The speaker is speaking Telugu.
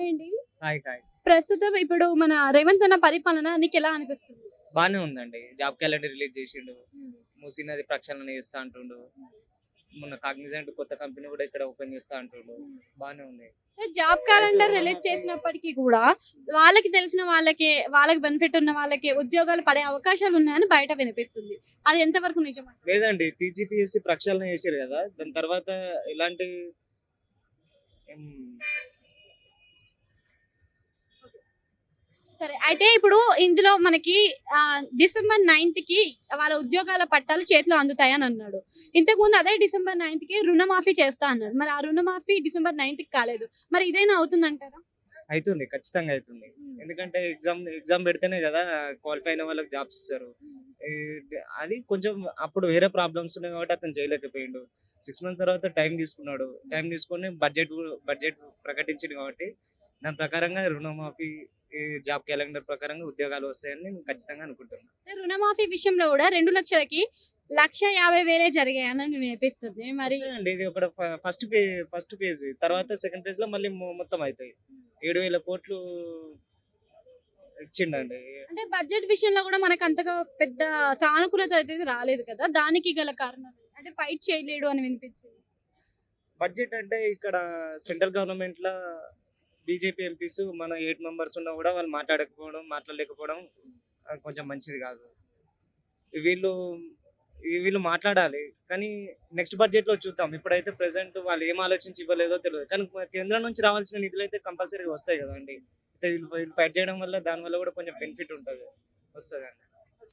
ఏంటి? Hi hi. ప్రస్తుతం ఇప్పుడు మన రేవంత్ అన్న పరిపాలన నీకెలా అనిపిస్తుంది? బానే ఉందండి. జాబ్ క్యాలెండర్ రిలీజ్ చేసిండు. హ్మ్. మూసీ నది ప్రక్షాళన చేస్తా అంటుండు. మొన్న కాగ్నిజెంట్ కొత్త కంపెనీ కూడా ఇక్కడ ఓపెన్ చేస్తా అంటుండు. బానే ఉంది. జాబ్ క్యాలెండర్ రిలీజ్ చేసినప్పటికీ కూడా వాళ్ళకి తెలిసిన వాళ్ళకి బెనిఫిట్ ఉన్న వాళ్ళకి ఉద్యోగాలు పడే అవకాశాలు ఉన్నాయని బయట వినిపిస్తుంది. అది ఎంతవరకు నిజం? లేదండి, టీజీపీఎస్సీ ప్రక్షాళన చేశారు కదా, దాని తర్వాత ఇలాంటి ఏం, సరే, అయితే ఇప్పుడు ఇందులో మనకి డిసెంబర్ 9th కి వాళ్ళ ఉద్యోగాల పట్టాలు చేతిలో అందుతాయని అన్నాడు. ఇంతకు ముందు అదే డిసెంబర్ 9th కి రుణమాఫీ చేస్తా అన్నాడు. మరి ఆ రుణమాఫీ డిసెంబర్ 9th కి కాలేదు. మరి ఇదైనా అవుతుందంటారా? అవుతుంది, ఖచ్చితంగా అవుతుంది. ఎందుకంటే ఎగ్జామ్ పెడితేనే కదా క్వాలిఫై అయిన వాళ్ళకి జాబ్స్ ఇస్తారు. అది కొంచెం అప్పుడు వేరే ప్రాబ్లమ్స్ ఉన్నాయి కాబట్టి అతను చేయలేకపోయిండు. 6 months తర్వాత టైం తీసుకున్నాడు. టైం తీసుకొని బడ్జెట్ ప్రకటించిండు కాబట్టి దాని ప్రకారంగా రుణమాఫీ, ఈ జాబ్ క్యాలెండర్ ప్రకారంగా ఉద్యోగాలు వస్తాయని నేను ఖచ్చితంగా అనుకుంటున్నాను. రుణమాఫీ విషయంలో కూడా 2 లక్షలకి 1,50,000 జరిగాయని వినిపిస్తుంది. మరి వస్తాయండి, ఇది ఒక ఫస్ట్ ఫేజ్, తర్వాత సెకండ్ ఫేజ్ లో మళ్ళీ మొత్తం అవుతాయి. 7,000 కోట్లు ఇచ్చిండండి. అంటే బడ్జెట్ విషయంలో కూడా మనకు అంతగా పెద్ద సానుకూలత అయితే రాలేదు కదా, దానికి గల కారణం అంటే ఫైట్ చేయలేడు అని వినిపించింది. బడ్జెట్ అంటే ఇక్కడ సెంట్రల్ గవర్నమెంట్ లో బీజేపీ ఎంపీస్ మన 8 members ఉన్నా కూడా వాళ్ళు మాట్లాడలేకపోవడం కొంచెం మంచిది కాదు. వీళ్ళు వీళ్ళు మాట్లాడాలి, కానీ నెక్స్ట్ బడ్జెట్ లో చూద్దాం. ఇప్పుడైతే ప్రెసెంట్ వాళ్ళు ఏం ఆలోచించి ఇవ్వలేదో తెలియదు, కానీ కేంద్రం నుంచి రావాల్సిన నిధులు అయితే కంపల్సరీగా వస్తాయి కదండి. అయితే వీళ్ళు ఫైట్ చేయడం వల్ల దాని వల్ల కూడా కొంచెం బెనిఫిట్ ఉంటుంది, వస్తుంది.